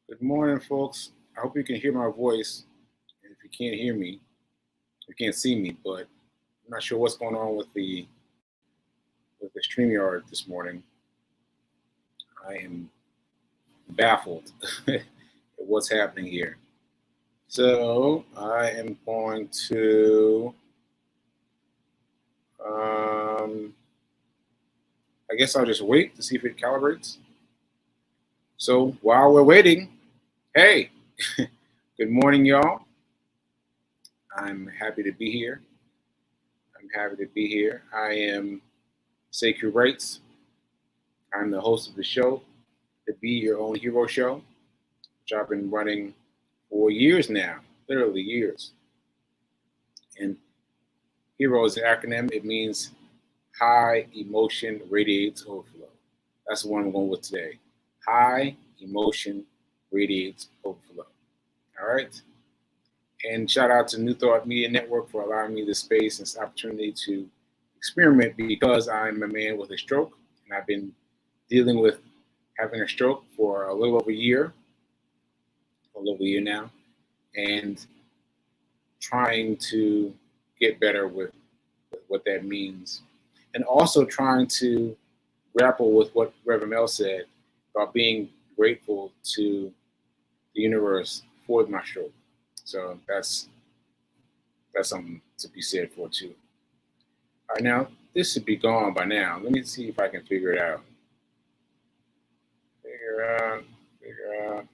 Good morning, folks. I hope you can hear my voice. And if you can't hear me, you can't see me, but I'm not sure what's going on with the StreamYard this morning. I am baffled at what's happening here. So I am going to, I guess I'll just wait to see if it calibrates. So while we're waiting, hey, good morning, y'all. I'm happy to be here. I am Sacred Rights. I'm the host of the show, the Be Your Own Hero Show, which I've been running for years now, literally years. And HERO is an acronym. It means High Emotion Radiates Overflow. That's the one I'm going with today. High Emotion Radiates Overflow. All right. And shout out to New Thought Media Network for allowing me this space and this opportunity to experiment because I'm a man with a stroke and I've been dealing with having a stroke for a little over a year now, and trying to get better with what that means. And also trying to grapple with what Reverend Mel said about being grateful to the universe for my stroke. So that's something to be said for too. All right, now this should be gone by now. Let me see if I can figure it out. Figure out.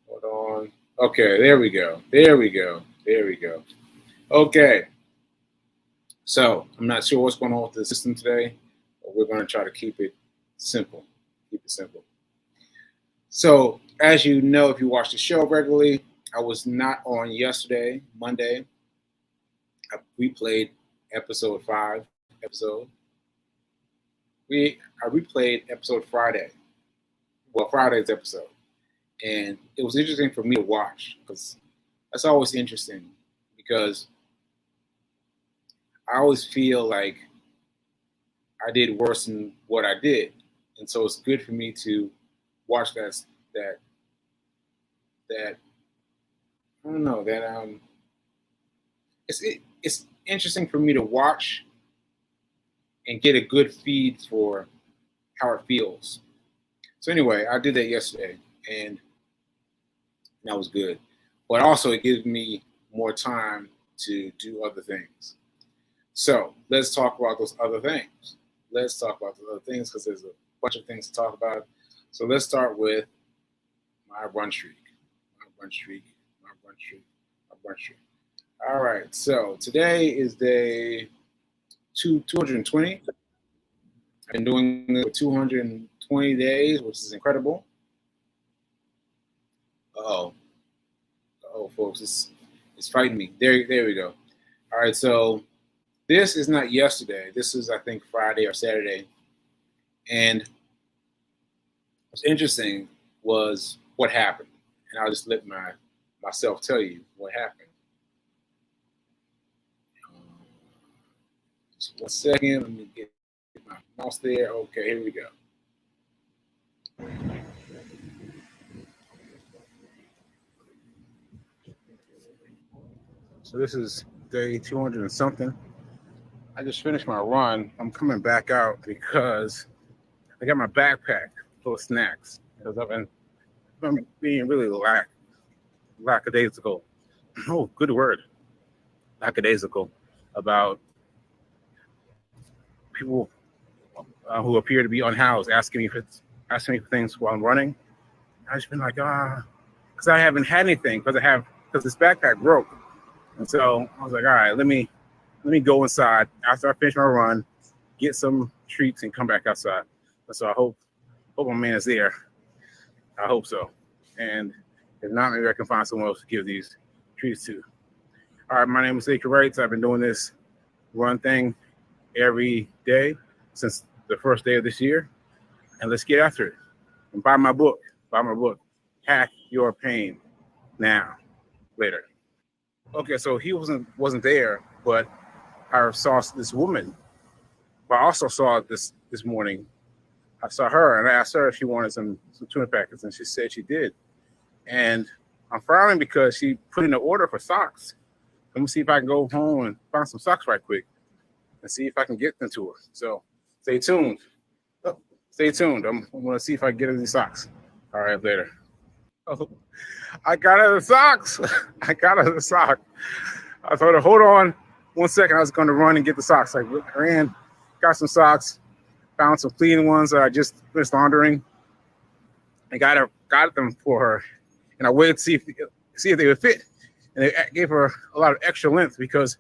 Hold on. Okay, there we go. Okay. So I'm not sure what's going on with the system today, but we're going to try to keep it simple. So as you know, if you watch the show regularly, I was not on yesterday, Monday. I replayed episode 5. I replayed episode Friday. Well, Friday's episode. And it was interesting for me to watch because that's always interesting because I always feel like I did worse than what I did. And so it's good for me to watch that I don't know, it's interesting for me to watch and get a good feed for how it feels. So anyway, I did that yesterday and that was good. But also it gives me more time to do other things. So let's talk about those other things. Because there's a bunch of things to talk about. So let's start with my run streak. All right, so today is day 220. I've been doing it for 220 days, which is incredible. Oh, folks, it's fighting me. There we go. All right, so this is not yesterday. This is, I think, Friday or Saturday. And what's interesting was what happened. And I'll just let myself tell you what happened. Just 1 second. Let me get my mouse there. Okay, here we go. So this is day 200 and something. I just finished my run. I'm coming back out because I got my backpack full of snacks. Because I've been being really lackadaisical. Oh, good word. Lackadaisical about people who appear to be unhoused asking me for things while I'm running. I just been like, because I haven't had anything because this backpack broke, and so I was like, all right, let me go inside after I finish my run, get some treats, and come back outside. And so I hope my man is there. I hope so, and if not, maybe I can find someone else to give these treats to. All right, my name is Sacred Rights. I've been doing this run thing every day since the first day of this year, and let's get after it. And buy my book. Hack Your Pain Now, Later. Okay, so he wasn't there, but I saw this woman. But I also saw this morning I saw her and I asked her if she wanted some tuna packets, and she said she did. And I'm frowning because she put in an order for socks. Let me see if I can go home and find some socks right quick and see if I can get them to her. So stay tuned. Oh, stay tuned. I'm going to see if I can get her these socks. All right, later. Oh, I got her the socks. I got her the sock. I told her, hold on 1 second. I was going to run and get the socks. I ran, got some socks, found some clean ones that I just finished laundering, and got them for her. And I waited to see if they would fit. And they gave her a lot of extra length because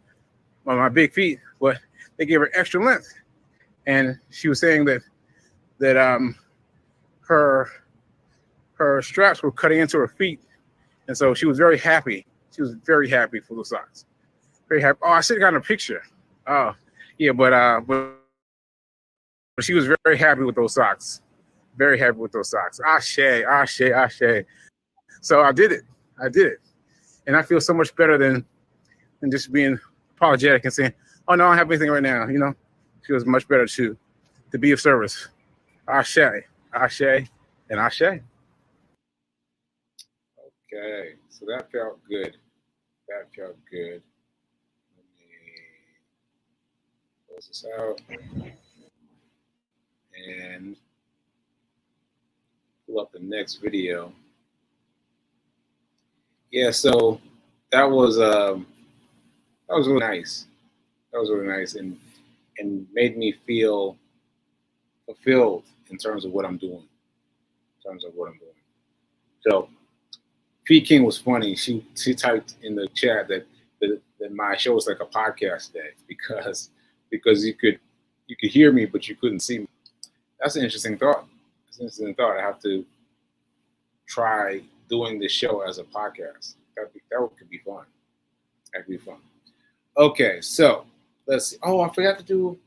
of my big feet, but they gave her extra length. And she was saying that her straps were cutting into her feet. And so she was very happy. She was very happy for the socks. Very happy. Oh, I should have gotten a picture. Oh, yeah, but she was very happy with those socks. Very happy with those socks. Ashe, ashe, ashe. So I did it. And I feel so much better than just being apologetic and saying, oh, no, I don't have anything right now. You know, it feels much better to be of service. Ashe, ashe, and ashe. Okay, so that felt good. Let me close this out and pull up the next video. Yeah, so that was really nice. That was really nice and made me feel fulfilled in terms of what I'm doing. So P King was funny. She typed in the chat that my show was like a podcast today because you could hear me but you couldn't see me. That's an interesting thought. I have to try doing this show as a podcast. That could be fun. That could be fun. Okay, so let's see. Oh, I forgot to do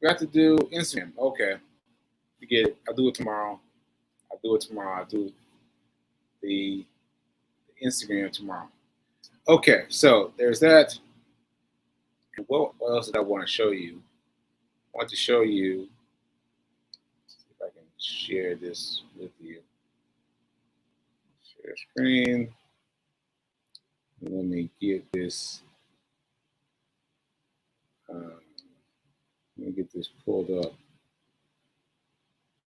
Instagram. Okay, forget it. I'll do it tomorrow. I'll do the Instagram tomorrow. Okay, so there's that. And what else did I want to show you? I want to show you. See if I can share this with you. Share screen. Let me get this. Let me get this pulled up.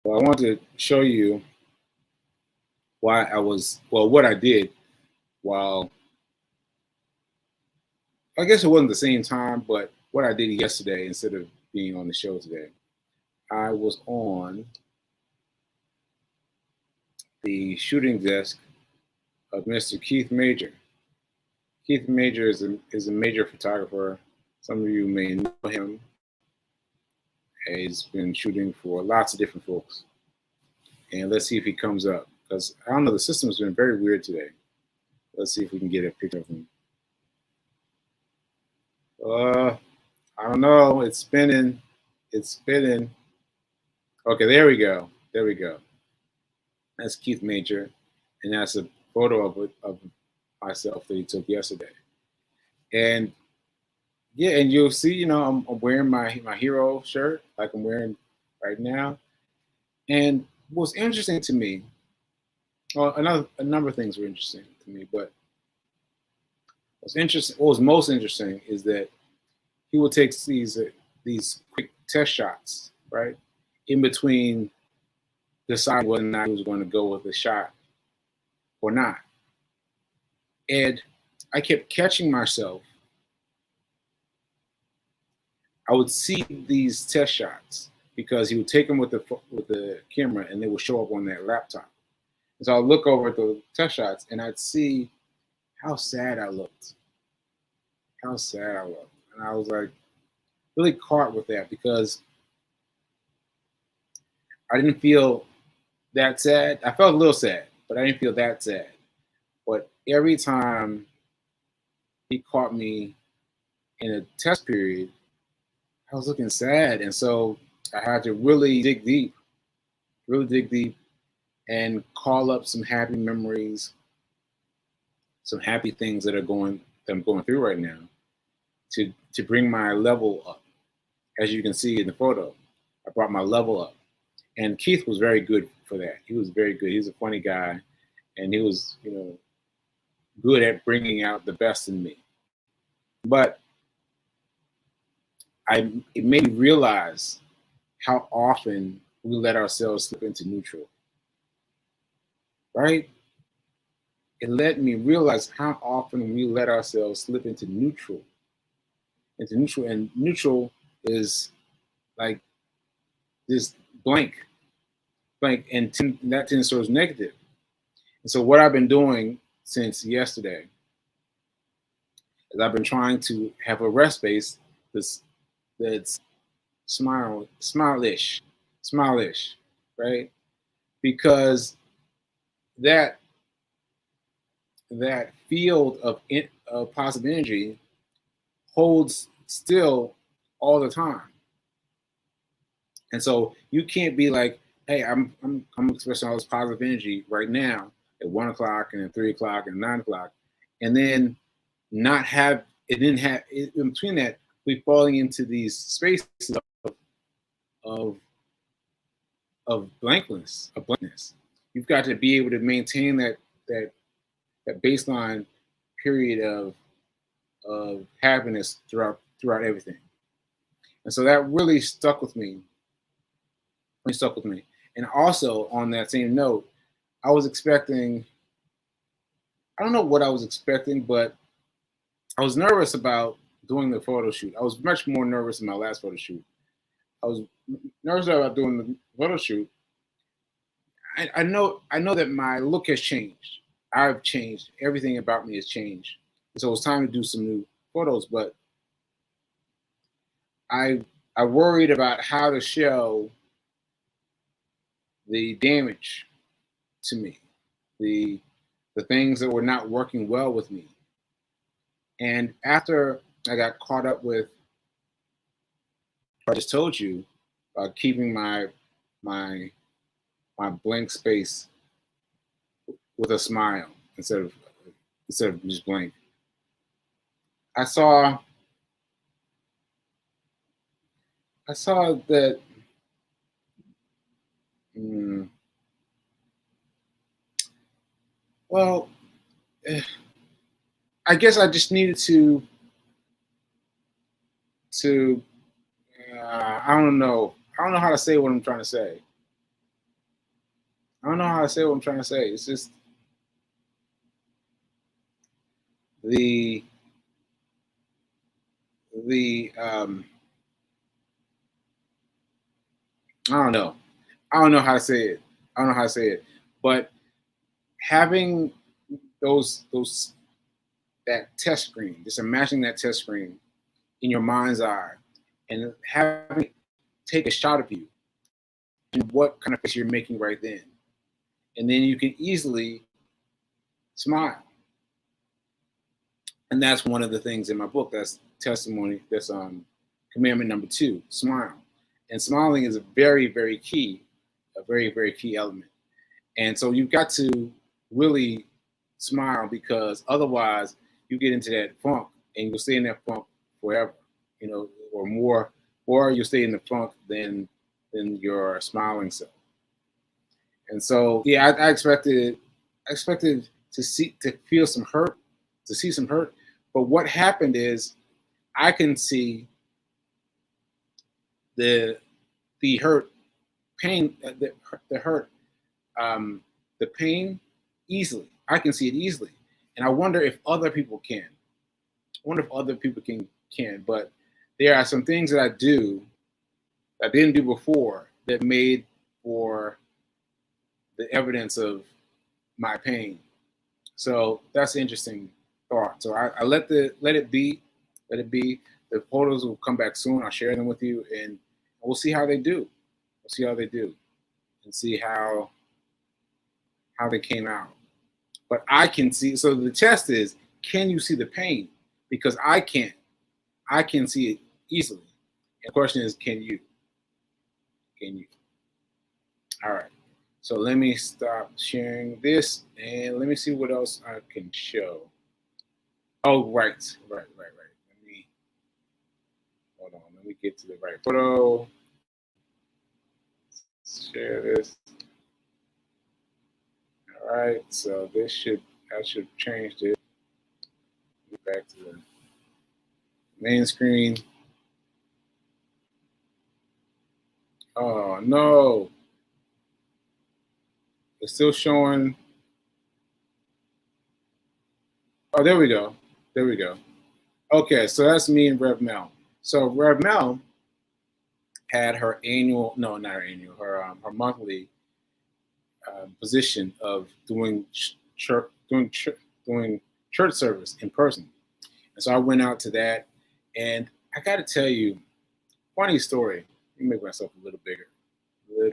Well, I want to show you what I did while, I guess it wasn't the same time, but what I did yesterday instead of being on the show today. I was on the shooting desk of Mr. Keith Major. Keith Major is a major photographer. Some of you may know him. He's been shooting for lots of different folks. And let's see if he comes up. Because I don't know, the system's been very weird today. Let's see if we can get a picture of him. I don't know. It's spinning. Okay, there we go. That's Keith Major. And that's a photo of myself that he took yesterday. And yeah, and you'll see, you know, I'm wearing my hero shirt like I'm wearing right now. And what's interesting to me, well, a number of things were interesting to me, but what was most interesting is that he would take these quick test shots, right, in between deciding whether or not he was going to go with the shot or not. And I kept catching myself. I would see these test shots because he would take them with the camera and they would show up on that laptop. And so I'd look over at the test shots and I'd see how sad I looked. And I was like really caught with that because I didn't feel that sad. I felt a little sad, but I didn't feel that sad. But every time he caught me in a test period, I was looking sad. And so I had to really dig deep and call up some happy memories, some happy things that I'm going through right now to bring my level up. As you can see in the photo, I brought my level up. And Keith was very good for that. He was very good. He's a funny guy, and he was, good at bringing out the best in me. But it made me realize how often we let ourselves slip into neutral. Right? It let me realize how often we let ourselves slip into neutral. And neutral is like this blank, and that tends towards negative. And so what I've been doing since yesterday is I've been trying to have a rest space that's smile-ish, right? Because that field of positive energy holds still all the time. And so you can't be like, hey, I'm expressing all this positive energy right now at 1 o'clock and at 3 o'clock and 9 o'clock, and then not have it. Didn't have in between that. We're falling into these spaces of blankness. You've got to be able to maintain that baseline period of happiness throughout everything. And so that really stuck with me. And also on that same note, I was expecting, I don't know what I was expecting, but I was nervous about doing the photo shoot. I was much more nervous in my last photo shoot. I was nervous about doing the photo shoot. I know that my look has changed. I've changed. Everything about me has changed. And so it was time to do some new photos, but I worried about how to show the damage to me, the things that were not working well with me. And after I got caught up with what I just told you, keeping my blank space with a smile instead of just blank, I saw that well, I guess I just needed to I don't know how to say what I'm trying to say. It's just the I don't know how to say it. But having that test screen, just imagining that test screen in your mind's eye, and having it take a shot of you and what kind of face you're making right then, and then you can easily smile. And that's one of the things in my book. That's testimony. That's commandment number 2: smile. And smiling is a very, very key element. And so you've got to really smile, because otherwise you get into that funk and you'll stay in that funk forever, or more, or you'll stay in the funk than your smiling self. And so, yeah, I expected to see some hurt, but what happened is I can see the hurt, pain, the hurt, the pain easily. I can see it easily, and I wonder if other people can. But there are some things that I do that I didn't do before that made for the evidence of my pain. So that's an interesting thought. So I let it be. The photos will come back soon. I'll share them with you, and we'll see how they do. And see how they came out. But I can see. So the test is, can you see the pain? Because I can't. I can see it easily. And the question is, can you? All right. So let me stop sharing this, and let me see what else I can show. Oh, right. Let me hold on. Let me get to the right photo. share this. All right, so I should have changed it. Get back to the main screen. Oh no, it's still showing. Oh, there we go. There we go. Okay, so that's me and Rev Mel. So Rev Mel had her annual, no, not her annual, her monthly position of doing church service in person. And so I went out to that, and I got to tell you, funny story. Let me make myself a little bigger, I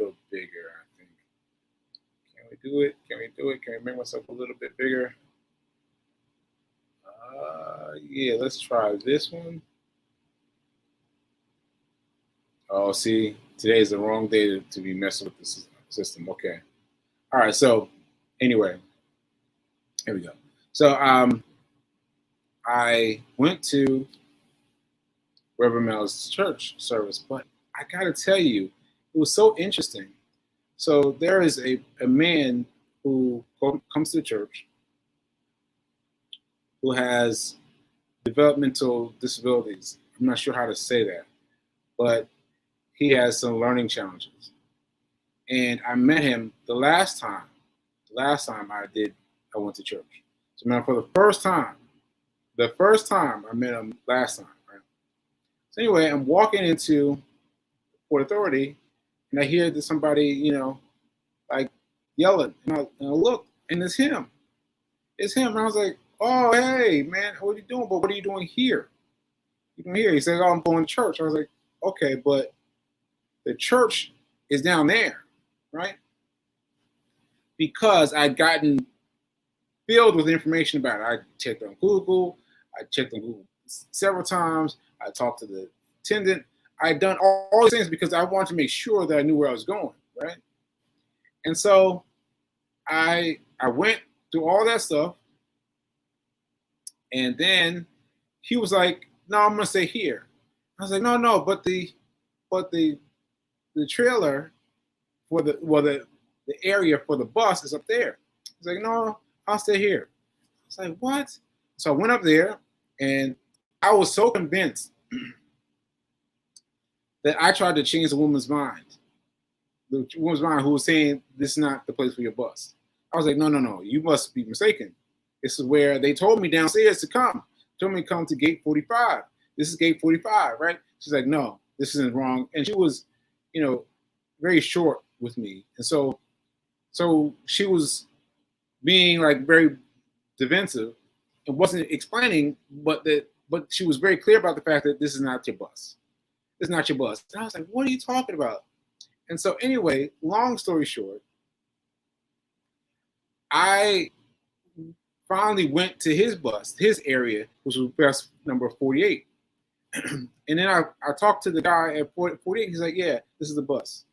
think. Can we do it? Can we do it? Can we make myself a little bit bigger? Yeah, let's try this one. Oh, see, today is the wrong day to be messing with the system. Okay. All right. So, anyway, here we go. So, I went to Reverend Mel's church service, but I got to tell you, it was so interesting. So, there is a man who comes to the church who has developmental disabilities. I'm not sure how to say that, but he has some learning challenges. And I met him the last time I went to church. So now for the first time I met him last time, right? So anyway, I'm walking into Port Authority and I hear that somebody, like yelling. And I look, and it's him. It's him. And I was like, oh, hey, man, what are you doing? But what are you doing here? You doing here? He said, oh, I'm going to church. I was like, okay, but the church is down there, right? Because I'd gotten filled with information about it. I checked on Google. I checked on Google several times. I talked to the attendant. I'd done all these things because I wanted to make sure that I knew where I was going, right? And so I went through all that stuff. And then he was like, no, I'm going to stay here. I was like, no, but the trailer for the area for the bus is up there. He's like, no, I'll stay here. I was like, what? So I went up there, and I was so convinced that I tried to change the woman's mind. The woman's mind who was saying this is not the place for your bus. I was like, no, you must be mistaken. This is where they told me downstairs to come. Told me to come to gate 45. This is gate 45, right? She's like, no, this isn't wrong. And she was, very short with me. And so she was being like very defensive and wasn't explaining, but she was very clear about the fact that this is not your bus. It's not your bus. And I was like, what are you talking about? And so anyway, long story short, I finally went to his bus, his area, which was bus number 48. And then I talked to the guy at 48. He's like, yeah, this is the bus.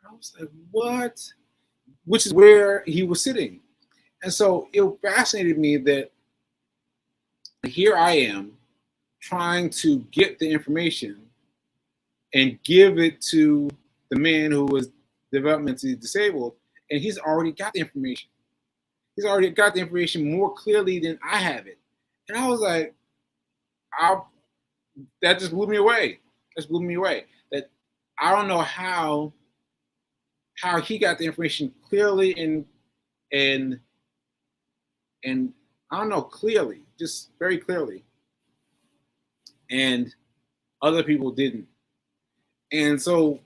I was like, what? Which is where he was sitting. And so it fascinated me that here I am trying to get the information and give it to the man who was developmentally disabled, and he's already got the information. He's already got the information more clearly than I have it. And I was like, that just blew me away. That I don't know how he got the information clearly and I don't know, clearly, just very clearly. And other people didn't. And so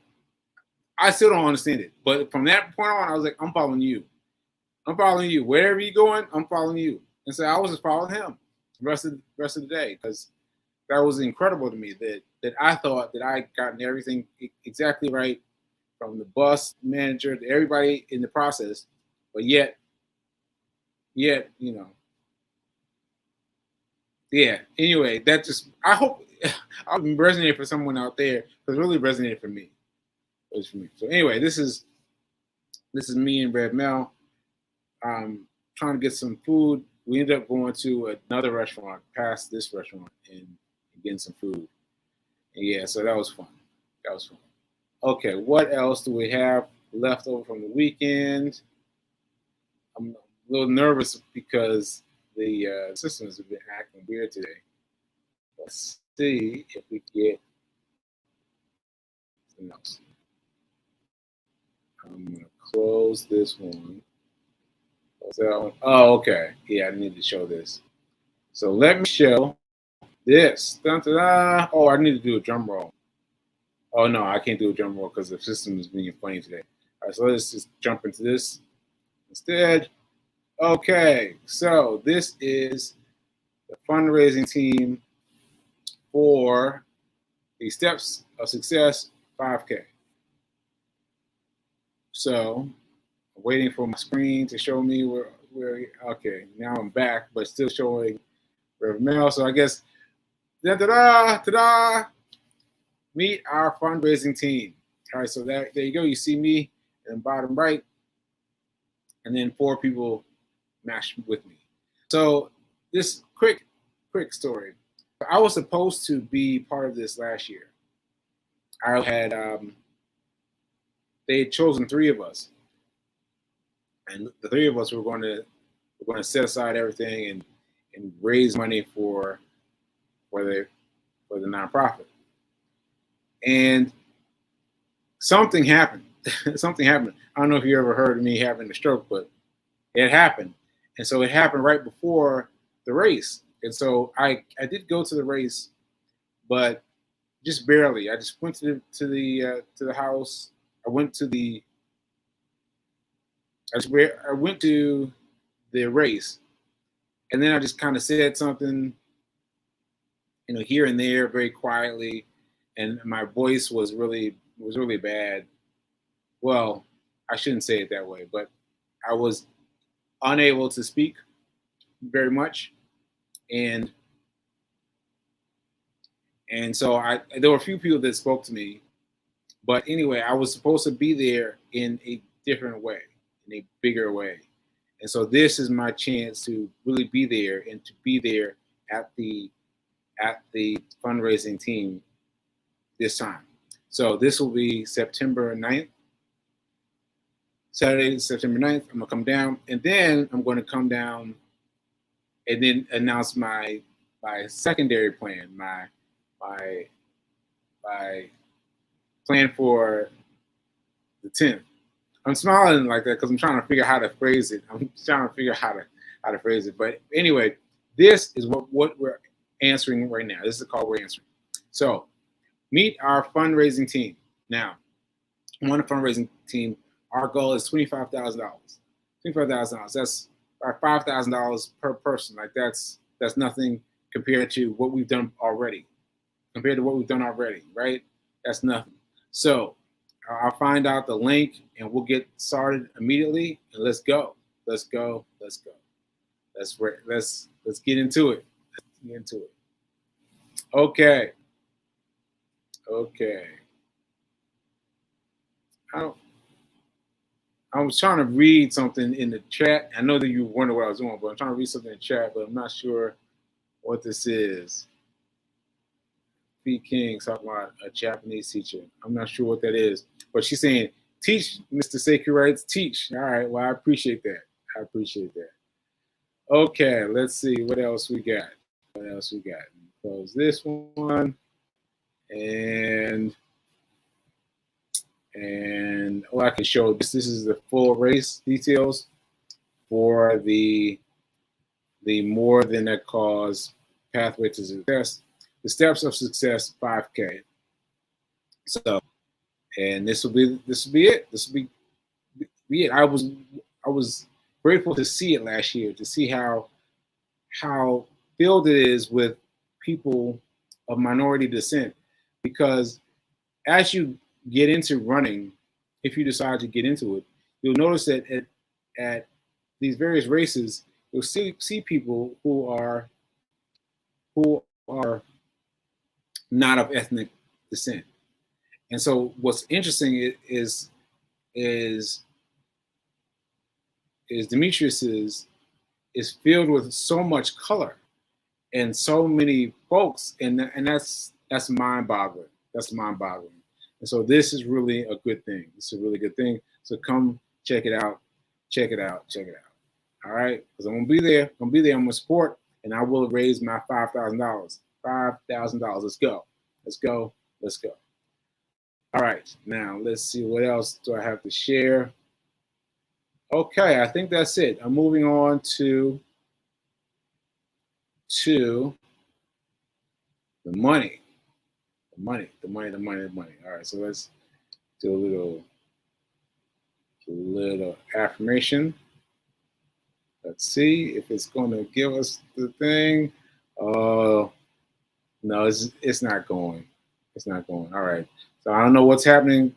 I still don't understand it. But from that point on, I was like, I'm following you. Wherever you're going, I'm following you. And so I was just following him the rest of the day, because that was incredible to me that I thought that I gotten everything exactly right, from the bus manager to everybody in the process, but yet, yeah. Anyway, that just, I hope I'll resonate for someone out there, because it really resonated for me. It was for me. So anyway, this is me and Red Mel. Trying to get some food. We ended up going to another restaurant past this restaurant and getting some food. And yeah, so that was fun. Okay, what else do we have left over from the weekend? I'm a little nervous because the systems have been acting weird today. Let's see if we get something else. I'm gonna close this one. Close that one. Oh, okay. Yeah, I need to show this. So let me show this. Dun, dun, dun. Oh, I need to do a drum roll. Oh no, I can't do a drum roll because the system is being funny today. All right, so let's just jump into this instead. Okay, so this is the fundraising team for the Steps of Success 5K. So I'm waiting for my screen to show me where okay, now I'm back, but still showing Rev Mail. So I guess ta-da, meet our fundraising team. All right, so there you go. You see me in the bottom right, and then 4 people matched with me. So this quick story. I was supposed to be part of this last year. I had they had chosen 3 of us, and the 3 of us were going to set aside everything and raise money for the nonprofit. And something happened. Something happened. I don't know if you ever heard of me having a stroke, but it happened. And so it happened right before the race. And so I did go to the race, but just barely. I just went to the house. I went to the race, and then I just kind of said something, here and there, very quietly, and my voice was really bad. Well, I shouldn't say it that way, but I was unable to speak very much, and so there were a few people that spoke to me, but anyway, I was supposed to be there in a different way, in a bigger way, and so this is my chance to really be there and to be there at the fundraising team this time. So this will be September 9th. Saturday, September 9th, I'm gonna come down, and then I'm gonna come down and then announce my secondary plan, my plan for the 10th. I'm smiling like that because I'm trying to figure out how to phrase it. I'm trying to figure out how to phrase it. But anyway, this is what we're answering right now. This is the call we're answering. So meet our fundraising team. Now, on the fundraising team, our goal is $25,000. $25,000. That's about $5,000 per person. Like that's nothing compared to what we've done already. Right? That's nothing. So I'll find out the link and we'll get started immediately. And let's go. Let's get into it. Okay. I was trying to read something in the chat. I know that you wonder what I was doing, but I'm trying to read something in the chat, but I'm not sure what this is. P. King talking about a Japanese teacher. I'm not sure what that is, but she's saying, teach, Mr. Seiki writes, teach. All right, well, I appreciate that. Okay, let's see what else we got. Close this one. And I can show this. This is the full race details for the More Than a Cause Pathway to Success, the Steps of Success 5K. So, and this will be it. This will be it. I was grateful to see it last year, to see how filled it is with people of minority descent, because as you get into running, if you decide to get into it, you'll notice that at these various races, you'll see people who are not of ethnic descent. And so what's interesting is Demetrius is filled with so much color and so many folks, and that's mind-boggling. And so this is really a good thing. It's a really good thing. So come check it out. Check it out. Check it out. All right. Because I'm going to be there. I'm going to be there. I'm going to support. And I will raise my $5,000. $5,000. Let's go. Let's go. Let's go. All right. Now, let's see. What else do I have to share? Okay. I think that's it. I'm moving on to the money. The money. All right, so let's do a little affirmation. Let's see if it's going to give us the thing. Oh, no, it's not going. It's not going. All right. So I don't know what's happening.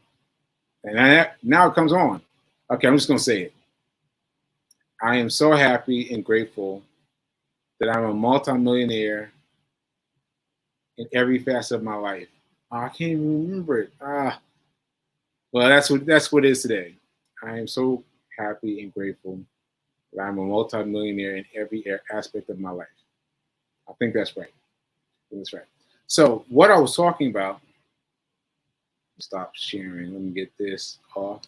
And now it comes on. Okay, I'm just going to say it. I am so happy and grateful that I'm a multimillionaire in every facet of my life. Oh, I can't even remember it. Well, that's what it is today. I am so happy and grateful that I'm a multimillionaire in every aspect of my life. I think that's right. That's right. So what I was talking about, stop sharing. Let me get this off.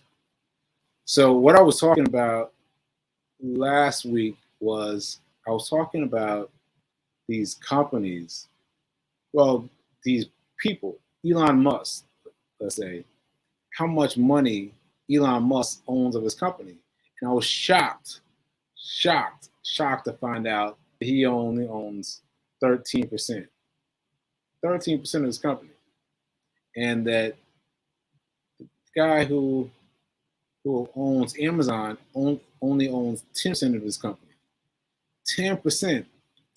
So what I was talking about last week was I was talking about these companies. Well, these people, Elon Musk, let's say, how much money Elon Musk owns of his company. And I was shocked to find out that he only owns 13%. 13% of his company. And that the guy who owns Amazon only owns 10% of his company. 10%.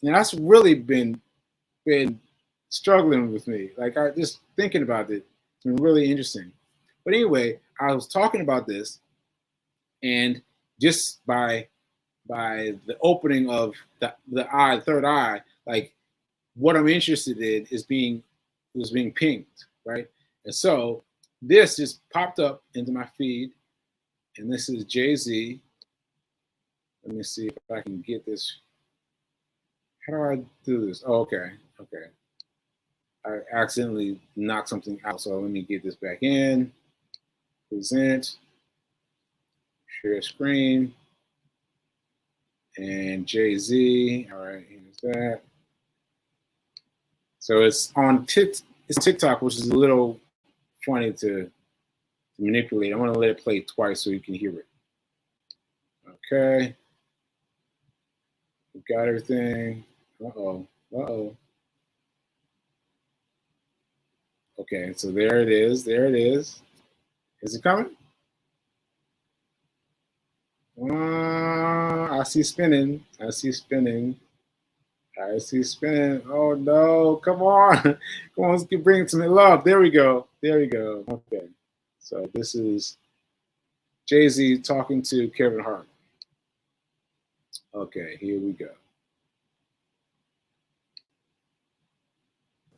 And that's really been struggling with me. Like, I just thinking about it, it's been really interesting. But anyway, I was talking about this, and just by the opening of the third eye, like what I'm interested in was being pinged, right? And so this just popped up into my feed, and this is Jay-Z. Let me see if I can get this. How do I do this? Oh, okay. I accidentally knocked something out, so let me get this back in. Present, share screen, and Jay-Z. All right, here's that. So it's on TikTok, which is a little funny to manipulate. I'm going to let it play twice so you can hear it. Okay. We got everything. Uh-oh. Okay, so there it is. Is it coming? I see spinning. Oh no, come on. Let's bring some love. There we go. Okay. So this is Jay-Z talking to Kevin Hart. Okay, here we go.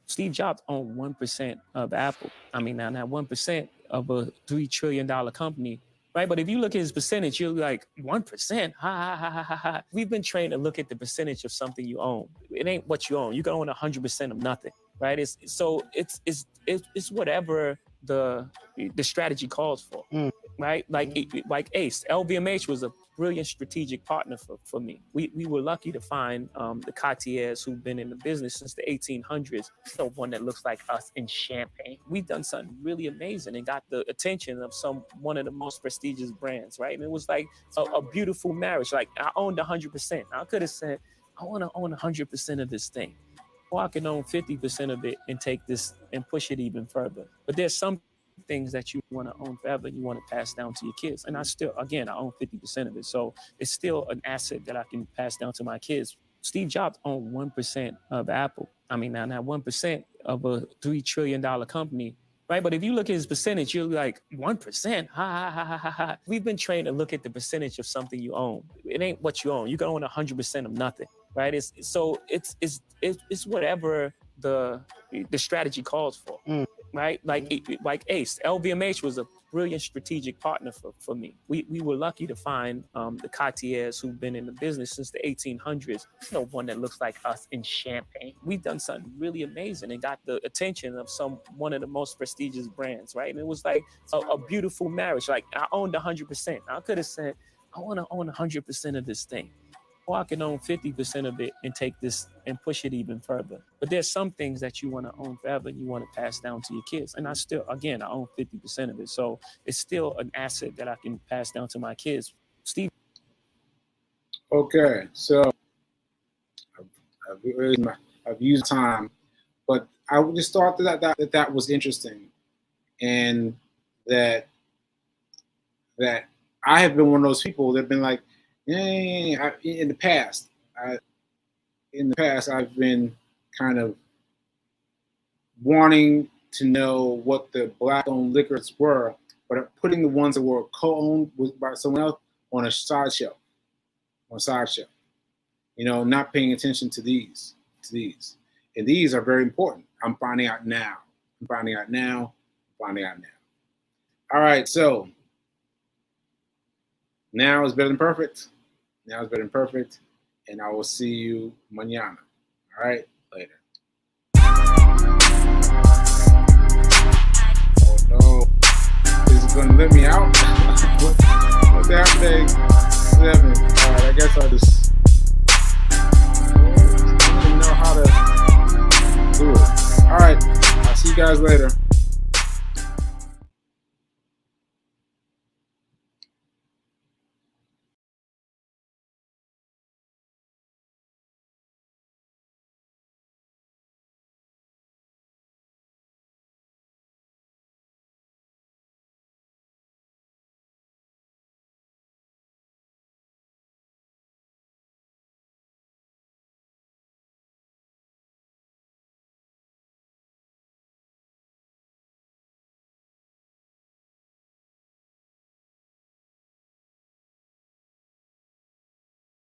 Steve Jobs owned 1% of Apple. I mean, now 1% of a $3 trillion company, right? But if you look at his percentage, you're like, 1%? Ha. We've been trained to look at the percentage of something you own. It ain't what you own. You can own 100% of nothing, right? It's whatever the strategy calls for, right? Like Ace, LVMH was a brilliant strategic partner for me. We were lucky to find the Cartiers who've been in the business since the 1800s. So one that looks like us in Champagne. We've done something really amazing and got the attention of one of the most prestigious brands, right? And it was like a beautiful marriage. Like I owned 100%. I could have said, I want to own 100% of this thing. Or I can own 50% of it and take this and push it even further. But there's some things that you want to own forever and you want to pass down to your kids. And I own 50% of it. So it's still an asset that I can pass down to my kids. Steve Jobs owned 1% of Apple. I mean, now 1% of a $3 trillion company, right? But if you look at his percentage, you're like, 1%? Ha. We've been trained to look at the percentage of something you own. It ain't what you own. You can own 100% of nothing, right? It's whatever the strategy calls for. right? Like Ace, LVMH was a brilliant strategic partner for me. We were lucky to find the Cartiers who've been in the business since the 1800s. There's no one that looks like us in Champagne. We've done something really amazing and got the attention of one of the most prestigious brands, right? And it was like a beautiful marriage. Like I owned 100%. I could have said, I want to own 100% of this thing. Or I can own 50% of it and take this and push it even further. But there's some things that you want to own forever and you want to pass down to your kids. And I own 50% of it. So it's still an asset that I can pass down to my kids. Steve. Okay, so I've used time, but I just thought that was interesting, and that I have been one of those people that have been like, in the past, I've been kind of wanting to know what the Black-owned liquors were, but putting the ones that were co-owned by someone else on a sideshow. You know, not paying attention to these. And these are very important. I'm finding out now. All right, so now is better than perfect. And I will see you mañana. All right, later. Oh no, is it gonna let me out? What's happening? All right, I guess I'll just, I don't even know how to do it. All right, I'll see you guys later.